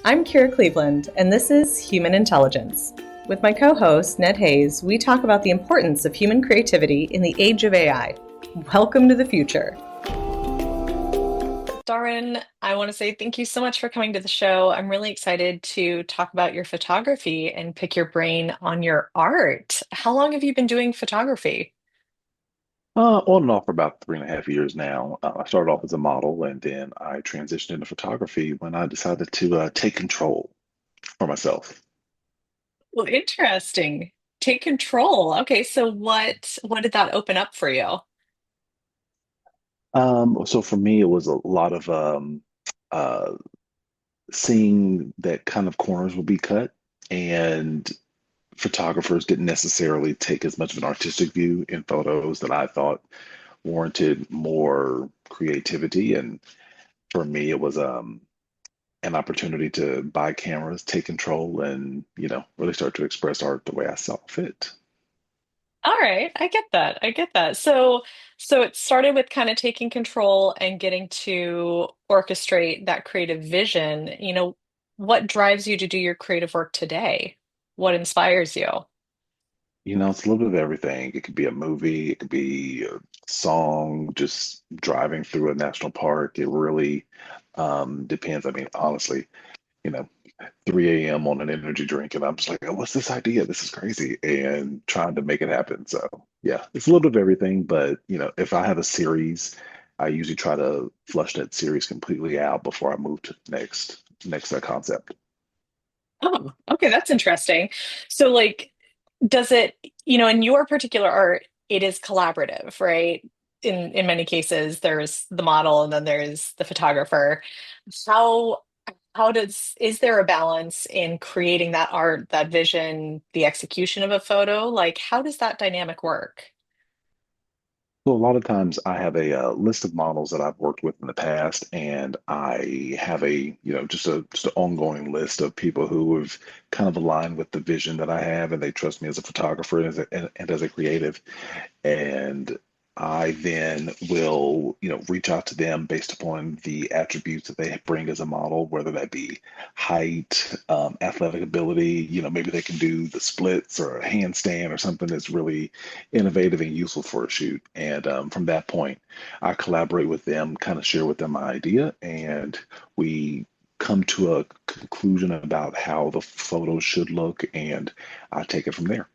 I'm Kira Cleveland, and this is Human Intelligence. With my co host, Ned Hayes, we talk about the importance of human creativity in the age of AI. Welcome to the future. Darwyn, I want to say thank you so much for coming to the show. I'm really excited to talk about your photography and pick your brain on your art. How long have you been doing photography? On and off for about 3.5 years now. I started off as a model and then I transitioned into photography when I decided to take control for myself. Well, interesting. Take control. Okay, so what did that open up for you? So for me, it was a lot of uh, seeing that kind of corners would be cut, and photographers didn't necessarily take as much of an artistic view in photos that I thought warranted more creativity. And for me, it was an opportunity to buy cameras, take control, and really start to express art the way I saw fit. All right, I get that. I get that. So it started with kind of taking control and getting to orchestrate that creative vision. What drives you to do your creative work today? What inspires you? It's a little bit of everything. It could be a movie, it could be a song, just driving through a national park. It really depends. I mean, honestly, you know, 3 a.m. on an energy drink, and I'm just like, oh, what's this idea? This is crazy, and trying to make it happen. So, yeah, it's a little bit of everything. But, if I have a series, I usually try to flush that series completely out before I move to the next concept. Oh, okay, that's interesting. So does it, in your particular art, it is collaborative, right? In many cases, there's the model and then there's the photographer. How is there a balance in creating that art, that vision, the execution of a photo? Like, how does that dynamic work? So a lot of times I have a list of models that I've worked with in the past, and I have just an ongoing list of people who have kind of aligned with the vision that I have, and they trust me as a photographer and as a creative. And I then will, reach out to them based upon the attributes that they bring as a model, whether that be height, athletic ability, maybe they can do the splits or a handstand or something that's really innovative and useful for a shoot. And from that point, I collaborate with them, kind of share with them my idea, and we come to a conclusion about how the photos should look, and I take it from there.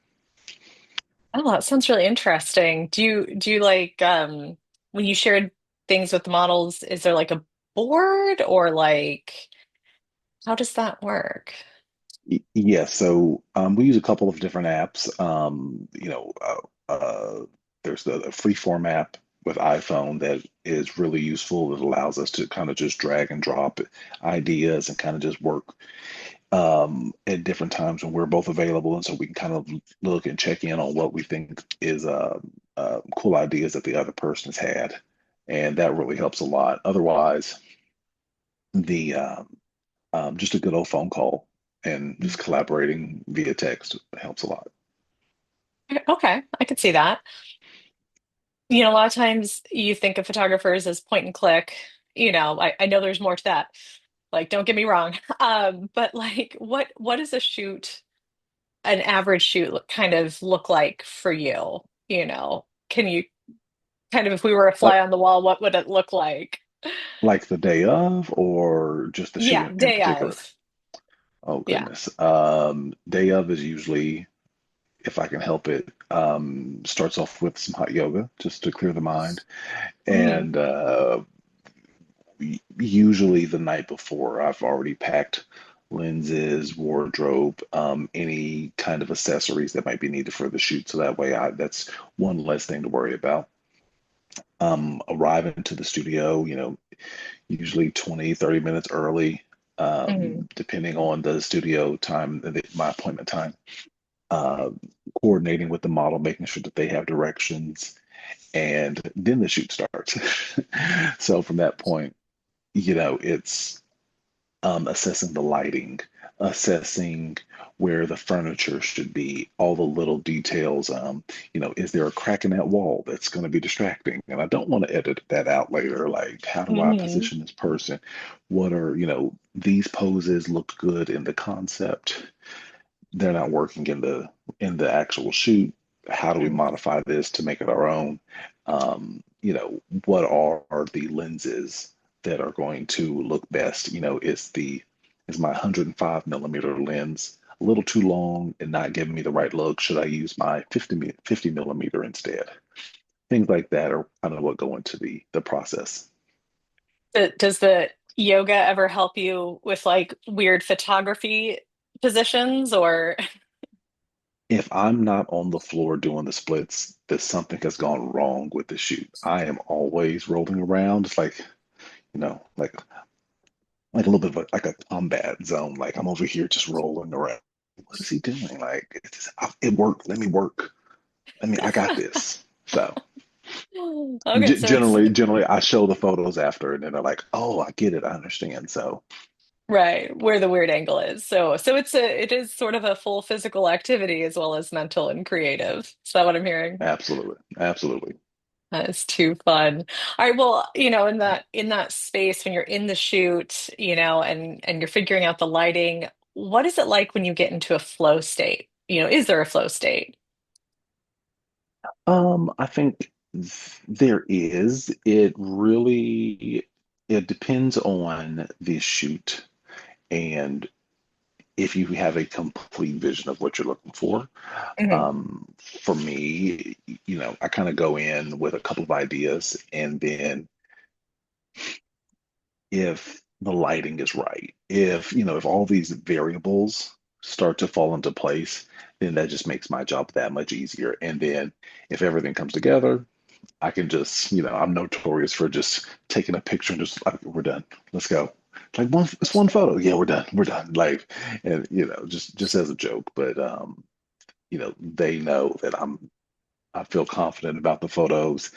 Oh, that sounds really interesting. Do you like when you shared things with the models, is there like a board or like how does that work? Yeah, so we use a couple of different apps. There's the Freeform app with iPhone that is really useful. It allows us to kind of just drag and drop ideas and kind of just work at different times when we're both available, and so we can kind of look and check in on what we think is cool ideas that the other person has had, and that really helps a lot. Otherwise, the just a good old phone call and just collaborating via text helps a lot. Okay, I could see that. A lot of times you think of photographers as point and click. I know there's more to that. Like, don't get me wrong. But like, what does a shoot, an average shoot, kind of look like for you? Can you kind of, if we were a Like fly on the wall, what would it look like? like the day of, or just the shoot Yeah, in day particular? of. Oh Yeah. goodness. Day of is usually, if I can help it, starts off with some hot yoga just to clear the mind. Mm, And usually the night before, I've already packed lenses, wardrobe, any kind of accessories that might be needed for the shoot. So that way, that's one less thing to worry about. Arriving to the studio, usually 20, 30 minutes early, mm. depending on the studio time, my appointment time. Uh, Coordinating with the model, making sure that they have directions, and then the shoot starts. So from that point, it's assessing the lighting, assessing where the furniture should be, all the little details. Is there a crack in that wall that's going to be distracting? And I don't want to edit that out later. Like, how do I Hmm. position this person? What are, these poses look good in the concept. They're not working in the actual shoot. How do we modify this to make it our own? What are the lenses that are going to look best? Is my 105 millimeter lens a little too long and not giving me the right look? Should I use my 50 millimeter instead? Things like that are kind of what go into the process. Does the yoga ever help you with like weird photography positions or? If I'm not on the floor doing the splits, that something has gone wrong with the shoot. I am always rolling around. It's like, like a little bit of like a combat zone. Like I'm over here just rolling around. What is he doing? Like it worked. Let me work. I got this. So Okay, so it's generally, I show the photos after, and then they're like, "Oh, I get it. I understand." So right where the weird angle is. So it is sort of a full physical activity as well as mental and creative. Is that what I'm hearing? absolutely, absolutely. That is too fun. All right, well, in that space when you're in the shoot, and you're figuring out the lighting, what is it like when you get into a flow state? Is there a flow state? I think there is. It depends on the shoot and if you have a complete vision of what you're looking for. Mhm. For me, I kind of go in with a couple of ideas, and then if the lighting is right, if all these variables start to fall into place, then that just makes my job that much easier. And then if everything comes together, I can just, I'm notorious for just taking a picture and just like, we're done. Let's go. Like it's one photo. Yeah, we're done. We're done. Like, and just as a joke, but they know that I feel confident about the photos.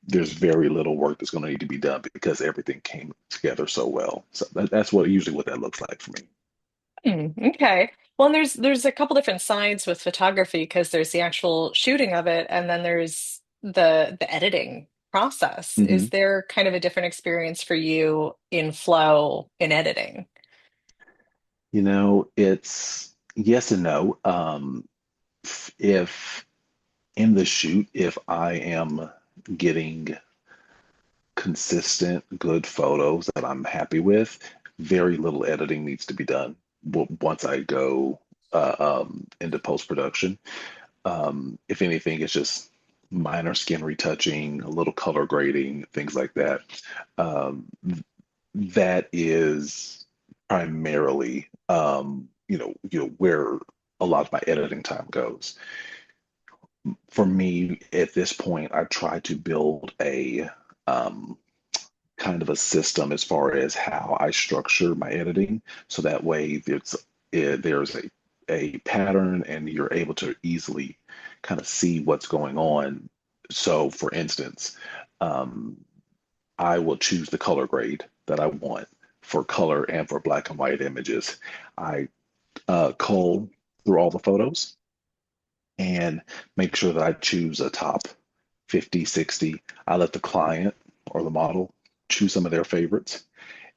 There's very little work that's going to need to be done because everything came together so well. So that's what that looks like for me. Okay. Well, and there's a couple different sides with photography because there's the actual shooting of it, and then there's the editing process. Hmm. Is there kind of a different experience for you in flow in editing? It's yes and no. If in the shoot, if I am getting consistent, good photos that I'm happy with, very little editing needs to be done once I go into post production. If anything, it's just minor skin retouching, a little color grading, things like that. Um, that is primarily, where a lot of my editing time goes. For me, at this point, I try to build a um, kind of a system as far as how I structure my editing, so that way there's a pattern and you're able to easily kind of see what's going on. So, for instance, um, I will choose the color grade that I want for color and for black and white images. I cull through all the photos and make sure that I choose a top 50, 60. I let the client or the model choose some of their favorites,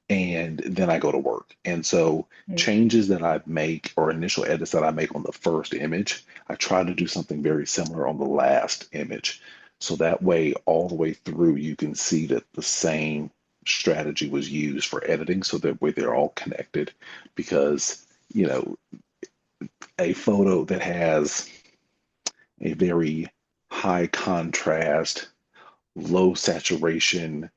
and then I go to work. And so changes that I make or initial edits that I make on the first image, I try to do something very similar on the last image. So that way, all the way through, you can see that the same strategy was used for editing. So that way they're all connected because, you know, a photo that has a very high contrast, low saturation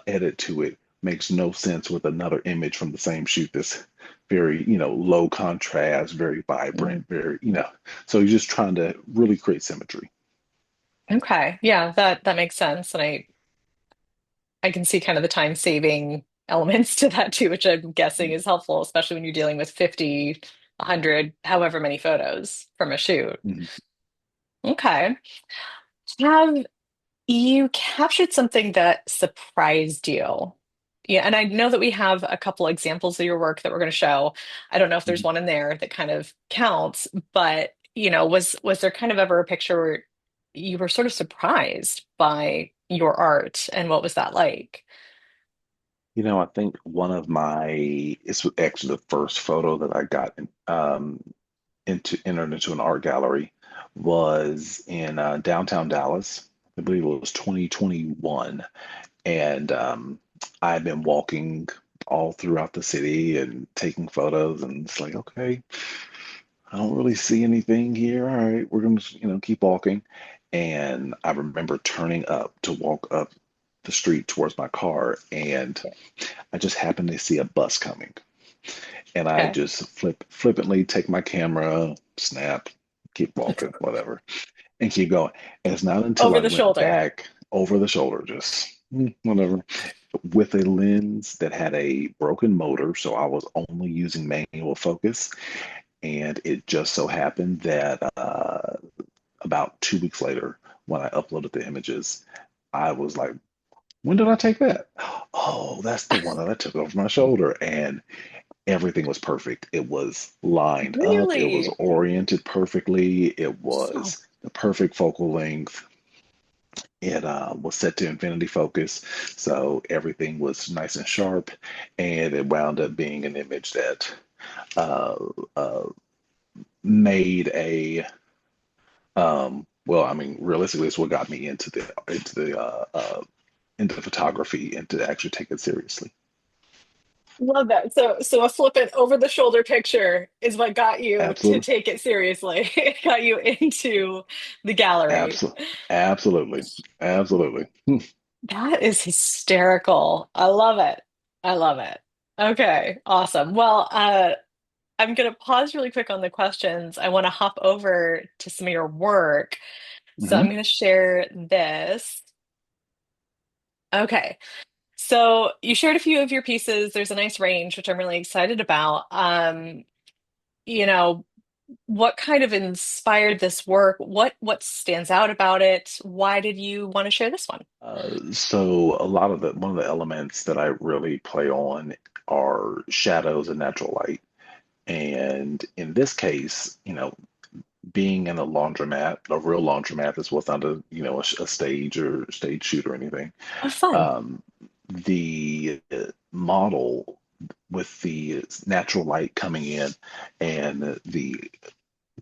edit to it makes no sense with another image from the same shoot that's very, low contrast, very vibrant, Mm. very, so you're just trying to really create symmetry. Okay. Yeah, that makes sense. And I can see kind of the time saving elements to that too, which I'm guessing is helpful, especially when you're dealing with 50, 100, however many photos from a shoot. Mhm. Okay. Have you captured something that surprised you? Yeah, and I know that we have a couple examples of your work that we're going to show. I don't know if there's Mhm. one in there that kind of counts, but was there kind of ever a picture where you were sort of surprised by your art, and what was that like? I think one of it's actually the first photo that I got entered into an art gallery was in downtown Dallas. I believe it was 2021. And I've been walking all throughout the city and taking photos, and it's like, okay, I don't really see anything here. All right, we're gonna, keep walking. And I remember turning up to walk up the street towards my car, and I just happened to see a bus coming. And I Okay. just flippantly take my camera, snap, keep walking, whatever, and keep going. And it's not until Over I the went shoulder. back over the shoulder, just whatever, with a lens that had a broken motor. So I was only using manual focus. And it just so happened that about 2 weeks later, when I uploaded the images, I was like, when did I take that? Oh, that's the one that I took over my shoulder. And everything was perfect. It was lined up, it was Really? oriented perfectly, it Wow. was the perfect focal length. It was set to infinity focus, so everything was nice and sharp, and it wound up being an image that uh, uh, made a well, I mean, realistically, it's what got me into photography and to actually take it seriously. Love that. So a flippant over the shoulder picture is what got you to Absolutely, take it seriously. It got you into the gallery. absolutely, absolutely, absolutely. That is hysterical. I love it. I love it. Okay, awesome. Well, I'm gonna pause really quick on the questions. I want to hop over to some of your work. So I'm Hmm. gonna share this. Okay. So you shared a few of your pieces. There's a nice range, which I'm really excited about. You know, what kind of inspired this work? What stands out about it? Why did you want to share this one? So a lot of one of the elements that I really play on are shadows and natural light. And in this case, being in a laundromat, a real laundromat, this was not a stage or stage shoot or anything. Oh, fun. Um, the model with the natural light coming in and the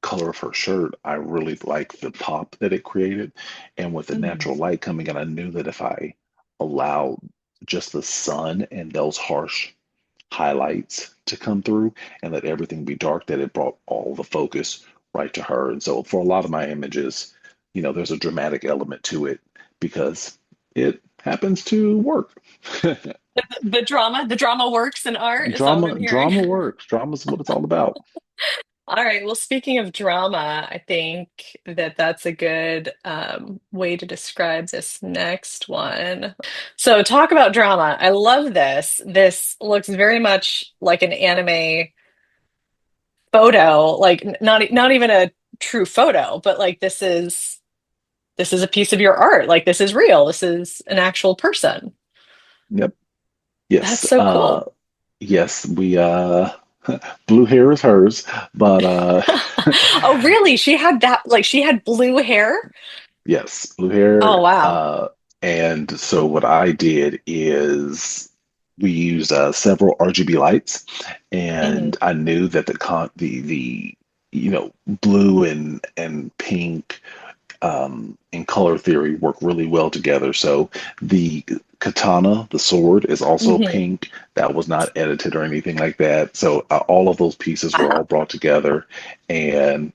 color of her shirt, I really liked the pop that it created. And with the Mm. natural light coming in, I knew that if I allowed just the sun and those harsh highlights to come through and let everything be dark, that it brought all the focus right to her. And so for a lot of my images, there's a dramatic element to it because it happens to work. The drama works in art. Is that what I'm hearing? Drama works. Drama's what it's all about. All right. Well, speaking of drama, I think that that's a good way to describe this next one. So, talk about drama. I love this. This looks very much like an anime photo, like not even a true photo, but like this is a piece of your art. Like this is real. This is an actual person. Yep. That's Yes. so cool. Yes, we blue hair is hers, but Oh, really? She had that, like she had blue hair? yes, blue Oh, hair. wow. And so what I did is we used several RGB lights, Hmm. and I knew that the blue and pink in color theory work really well together. So the katana, the sword, is also Hmm. pink. That was not edited or anything like that. So all of those pieces were all brought together, and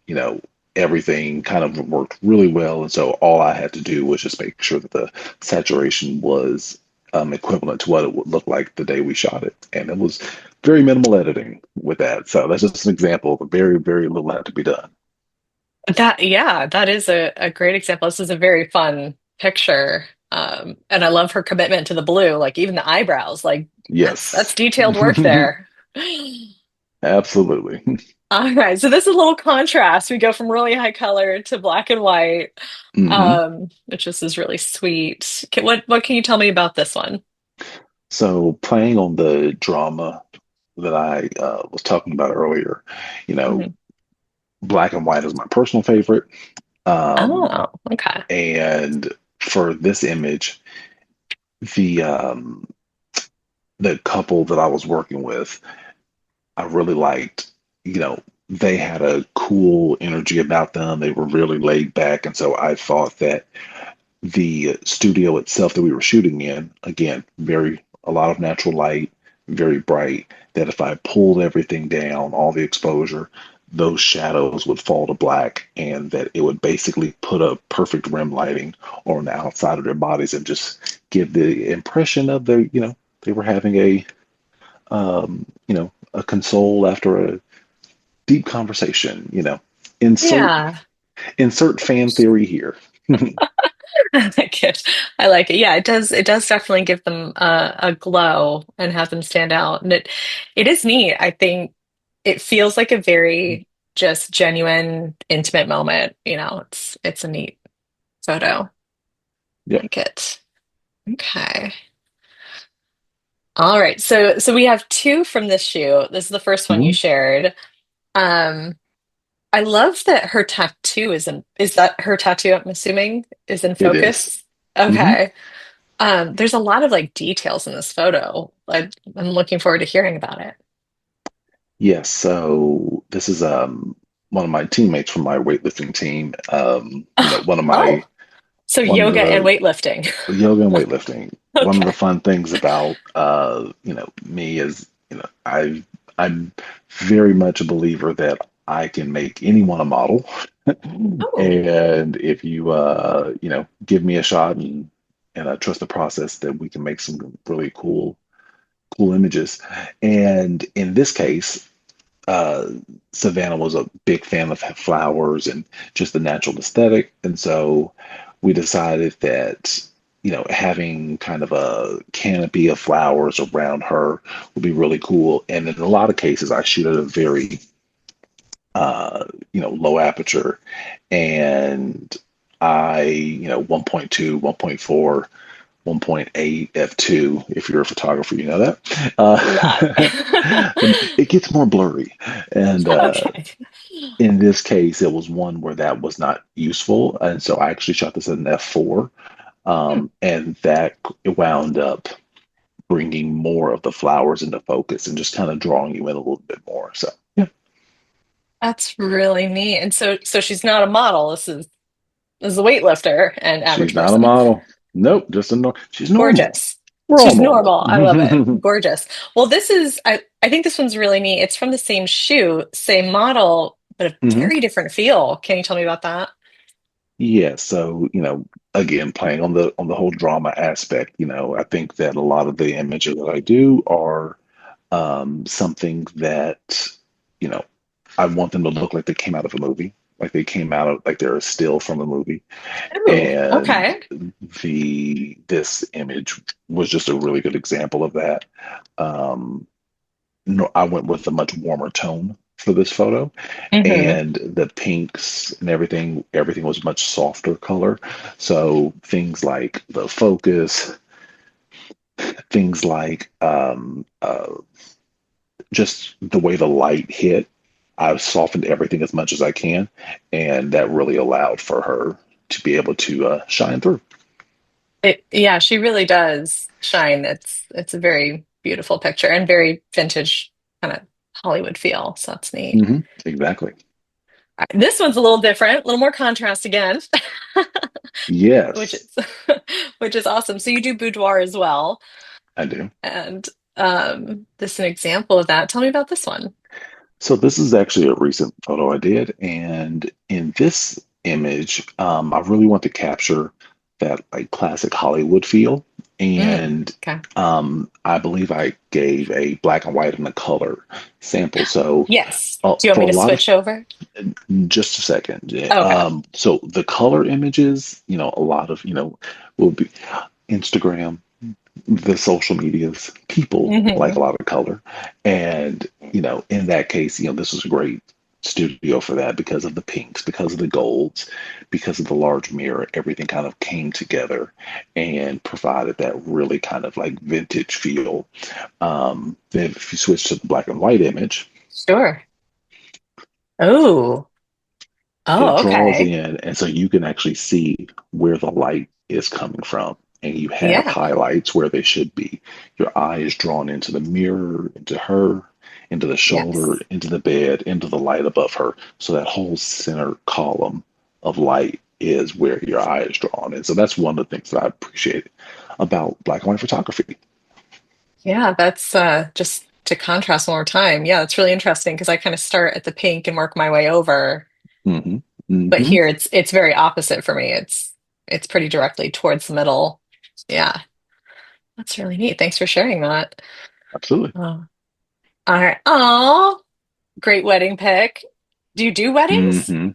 everything kind of worked really well. And so all I had to do was just make sure that the saturation was equivalent to what it would look like the day we shot it, and it was very minimal editing with that. So that's just an example of very, very little had to be done. Yeah, that is a great example. This is a very fun picture. And I love her commitment to the blue, like even the eyebrows, like that's Yes. detailed work there. Absolutely. All right, so this is a little contrast. We go from really high color to black and white, Hmm. which this is really sweet. What can you tell me about this one? So playing on the drama that I was talking about earlier, you know, Mhm. black and white is my personal favorite. Um, Oh, okay. and for this image, the um, the couple that I was working with, I really liked, you know, they had a cool energy about them. They were really laid back. And so I thought that the studio itself that we were shooting in, again, a lot of natural light, very bright, that if I pulled everything down, all the exposure, those shadows would fall to black and that it would basically put a perfect rim lighting on the outside of their bodies and just give the impression of they were having a console after a deep conversation. Insert Yeah. insert fan theory here. I like it. I like it. Yeah, it does definitely give them a glow and have them stand out. And it is neat. I think it feels like a very just genuine, intimate moment. It's a neat photo. I Yep. like it. Okay. All right. So we have two from this shoot. This is the first one you Mhm. shared. Um, I love that her tattoo is that her tattoo, I'm assuming, is in It is. focus. Mhm. Okay. There's a lot of like details in this photo. I'm looking forward to hearing about it. Yes, so this is one of my teammates from my weightlifting team. One of Oh, my so one of yoga and the weightlifting. yoga and weightlifting. One of the Okay. fun things about me is, I'm very much a believer that I can make anyone a model. Oh, And if you give me a shot and I trust the process that we can make some really cool images. And in this case, uh, Savannah was a big fan of flowers and just the natural aesthetic. And so we decided that, having kind of a canopy of flowers around her would be really cool. And in a lot of cases, I shoot at a very, low aperture. And 1.2, 1.4, 1.8 f2. If you're a photographer, you know that. love. It gets more blurry. And Okay. in this case, it was one where that was not useful. And so I actually shot this at an f4. Hmm. And that wound up bringing more of the flowers into focus and just kind of drawing you in a little bit more. So, yeah, That's really neat. And so she's not a model. This is a weightlifter and she's average not a person. model. Nope, just she's normal. Gorgeous. We're all She's normal. normal. I love it. Gorgeous. Well, I think this one's really neat. It's from the same shoot, same model, but a hmm very different feel. Can you tell me about that? Yeah, so again, playing on the whole drama aspect, I think that a lot of the images that I do are something that you know I want them to look like they came out of a movie, like they came out of like they're a still from a movie. Ooh, And okay. this image was just a really good example of that. Um, no, I went with a much warmer tone for this photo, Hmm. and the pinks and everything was much softer color. So things like the focus, things like just the way the light hit, I've softened everything as much as I can, and that really allowed for her to be able to shine through. Yeah, she really does shine. It's a very beautiful picture and very vintage kind of Hollywood feel. So that's neat. Exactly. This one's a little different, a little more contrast again, which Yes, is which is awesome. So you do boudoir as well, I do. and this is an example of that. Tell me about this one. So this is actually a recent photo I did, and in this image, I really want to capture that like classic Hollywood feel. And Okay. I believe I gave a black and white and a color sample. So Yes. Do you want for me a to lot of switch over? just a second, yeah, Okay. so the color images, a lot of will be Instagram, the social medias, people like a Hmm. lot of color. And, in that case, this was great. studio for that because of the pinks, because of the golds, because of the large mirror. Everything kind of came together and provided that really kind of like vintage feel. Then if you switch to the black and white image, Sure. Oh. it Oh, draws okay. in, and so you can actually see where the light is coming from. And you have Yeah. highlights where they should be. Your eye is drawn into the mirror, into her, into the shoulder, Yes. into the bed, into the light above her. So that whole center column of light is where your eye is drawn. And so that's one of the things that I appreciate about black and white photography. Yeah, that's just to contrast one more time. Yeah, it's really interesting because I kind of start at the pink and work my way over. Hmm. But Hmm. here it's very opposite for me. It's pretty directly towards the middle. Yeah, that's really neat. Thanks for sharing that. Absolutely. Oh. All right. Oh, great wedding pic. Do you do weddings? Hmm.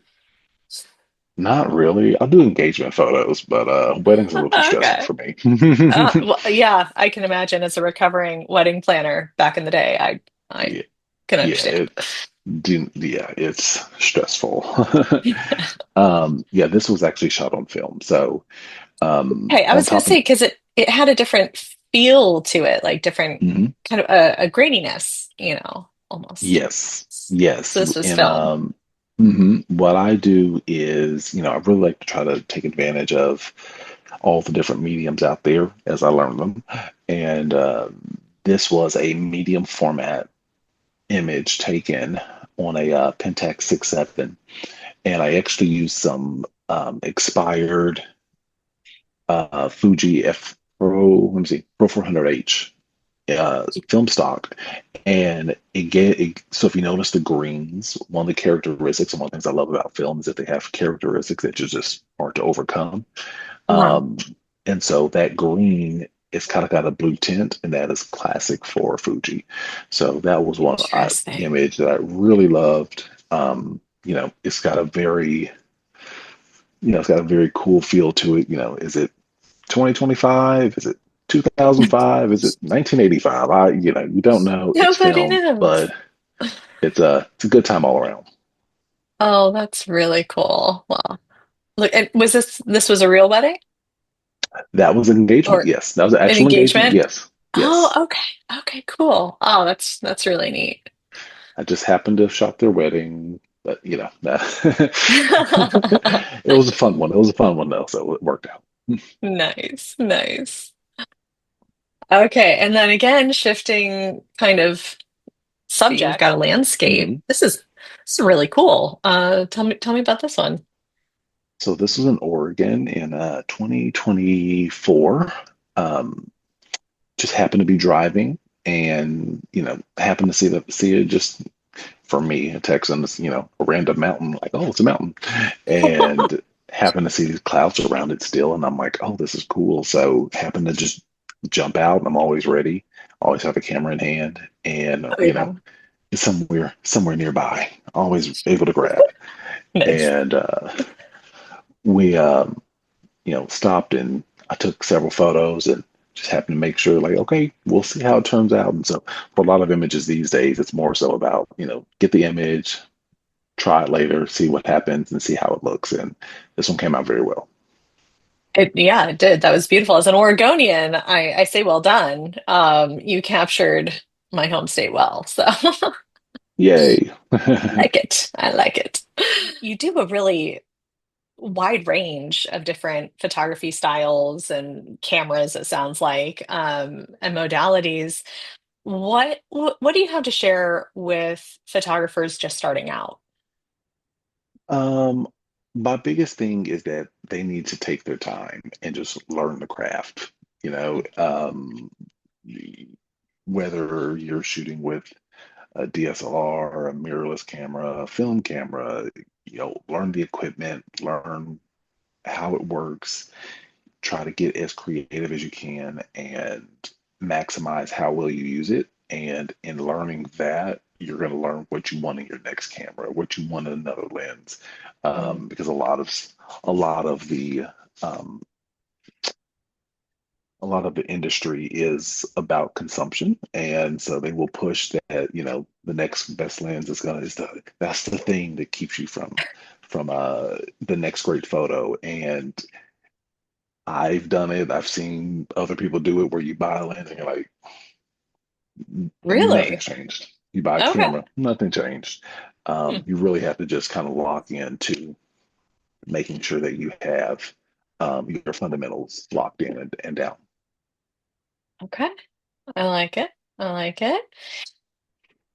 Not really. I'll do engagement photos, but weddings are a little too stressful Okay. for me. Well, yeah, I can imagine as a recovering wedding planner back in the day, I Yeah, can yeah, understand. yeah, it's stressful. Yeah, this was actually shot on film. So, Hey, I on was going to top of, say because it had a different feel to it, like different mhm, kind of a graininess, almost. yes, yes. So this was And film. what I do is, I really like to try to take advantage of all the different mediums out there as I learn them. And this was a medium format image taken on a Pentax 6.7, and I actually used some expired Fuji F Pro, let me see, Pro 400H film stock, and so if you notice the greens, one of the characteristics and one of the things I love about film is that they have characteristics that you just hard to overcome. Uh-huh. Um, and so that green is kind of got a blue tint, and that is classic for Fuji. So that was one Interesting. image that I really loved. It's got a very, it's got a very cool feel to it. Is it 2025? Is it 2005? Is it 1985? You don't know. It's Nobody film, knows. but it's a good time all around. Oh, that's really cool. Well, look, and this was a real wedding That was an engagement. or Yes, that was an an actual engagement. engagement? Yes, Oh, yes. okay. Okay, cool. Oh, that's really neat. I just happened to have shot their wedding, but it was a fun one. It was a fun one though, so it worked out. Nice, nice. Okay, and then again, shifting kind of subject, you've got a landscape. Mhm. This is really cool. Tell me about this one. So this was in Oregon in 2024. Um, just happened to be driving, and happened to see it just for me, a Texan, it's, a random mountain, like, oh, it's a mountain. And happened to see these clouds around it still. And I'm like, oh, this is cool. So happened to just jump out. And I'm always ready, always have a camera in hand. And, Oh yeah. it's somewhere nearby, always able to grab. Nice. And we, stopped, and I took several photos and just happened to make sure, like, okay, we'll see how it turns out. And so for a lot of images these days, it's more so about, get the image, try it later, see what happens, and see how it looks. And this one came out very well. Yeah, it did. That was beautiful. As an Oregonian, I say well done. You captured my home state well, so I Yay. like it. I like it. You do a really wide range of different photography styles and cameras, it sounds like, and modalities. What do you have to share with photographers just starting out? um, my biggest thing is that they need to take their time and just learn the craft. You know, um, whether you're shooting with a DSLR, a mirrorless camera, a film camera, learn the equipment, learn how it works, try to get as creative as you can and maximize how well you use it. And in learning that, you're going to learn what you want in your next camera, what you want in another lens, Mm. because a lot of the um, a lot of the industry is about consumption, and so they will push that, the next best lens is that's the thing that keeps you from the next great photo. And I've done it. I've seen other people do it where you buy a lens and you're like, nothing's Really? changed. You buy a Okay. camera, nothing changed. Hmm. You really have to just kind of lock into making sure that you have your fundamentals locked in and down. Okay. I like it. I like it.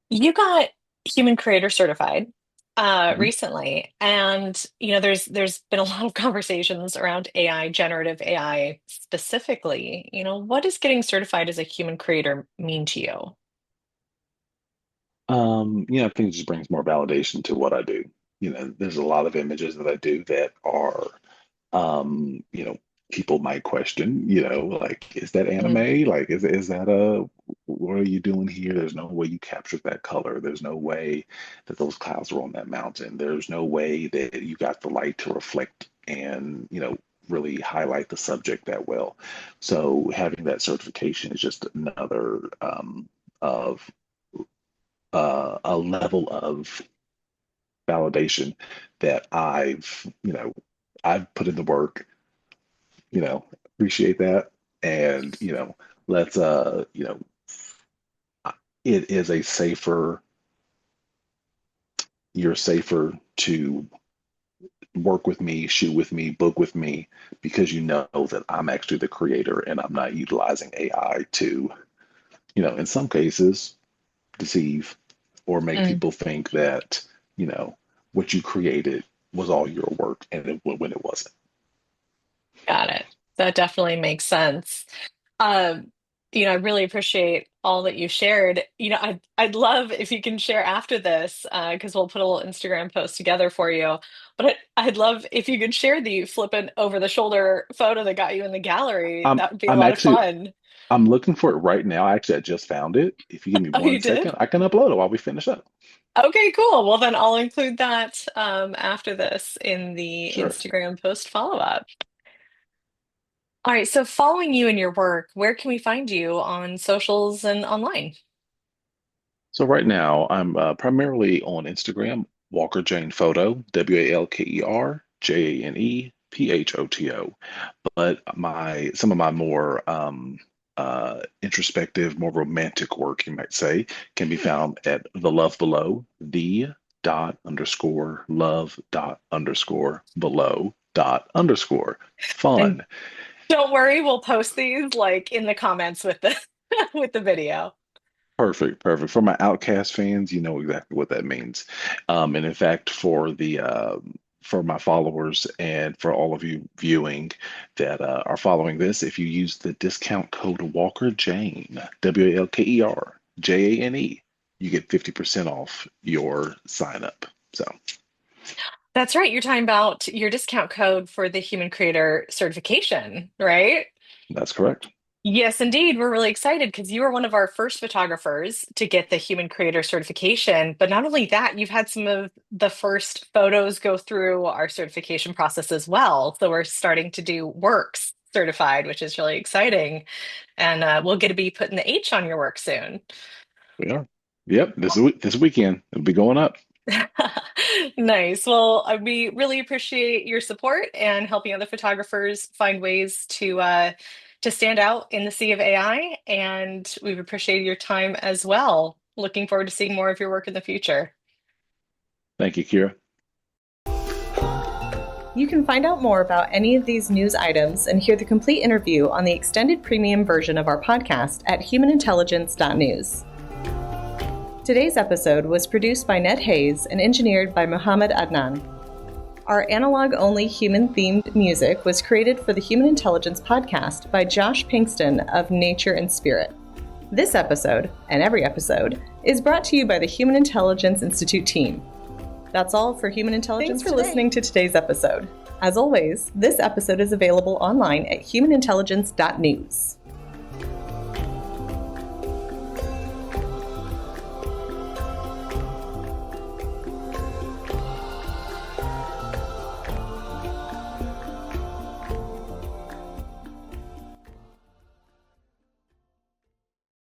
You got human creator certified Mhm. recently, and there's been a lot of conversations around AI, generative AI specifically. What does getting certified as a human creator mean to you? I think it just brings more validation to what I do. There's a lot of images that I do that are, um, you know, people might question, like, is that Mm, anime? Like, is that what are you doing here? There's no way you captured that color. There's no way that those clouds were on that mountain. There's no way that you got the light to reflect and, really highlight the subject that well. So having that certification is just another of a level of validation that I've put in the work, appreciate that. And, let's, it is a safer, you're safer to work with me, shoot with me, book with me, because you know that I'm actually the creator and I'm not utilizing AI to, in some cases, deceive or make mm, people think that, you know, what you created was all your work and when it wasn't. got it. That definitely makes sense. Um, I really appreciate all that you shared. I'd love if you can share after this, because we'll put a little Instagram post together for you. But I'd love if you could share the flippant over the shoulder photo that got you in the gallery. I'm That would be a I'm lot of actually fun. I'm looking for it right now. Actually, I just found it. If you give me Oh, one you did? second, I can upload it while we finish up. Okay, cool. Well, then I'll include that after this in the Sure. Instagram post follow-up. All right, so following you in your work, where can we find you on socials and online? So right now, I'm primarily on Instagram, Walker Jane Photo, WalkerJanePhoto. But my some of my more introspective, more romantic work, you might say, can be found at the love below, the dot underscore love dot underscore below dot underscore And fun. don't worry, we'll post these like in the comments with the with the video. Perfect, perfect. For my Outcast fans, you know exactly what that means. And in fact, for my followers and for all of you viewing that are following this, if you use the discount code Walker Jane, WalkerJane, you get 50% off your sign up. So That's right. You're talking about your discount code for the human creator certification, right? that's correct. Yes, indeed. We're really excited because you were one of our first photographers to get the human creator certification. But not only that, you've had some of the first photos go through our certification process as well. So we're starting to do works certified, which is really exciting. And we'll get to be putting the H on your work soon. We are. Yep, this weekend it'll be going up. Nice. Well, we really appreciate your support and helping other photographers find ways to stand out in the sea of AI. And we've appreciated your time as well. Looking forward to seeing more of your work in the future. Thank you, Kira. You can find out more about any of these news items and hear the complete interview on the extended premium version of our podcast at humanintelligence.news. Today's episode was produced by Ned Hayes and engineered by Muhammad Adnan. Our analog-only human-themed music was created for the Human Intelligence podcast by Josh Pinkston of Nature and Spirit. This episode, and every episode, is brought to you by the Human Intelligence Institute team. That's all for Human Intelligence. Thanks for listening to today's episode. As always, this episode is available online at humanintelligence.news.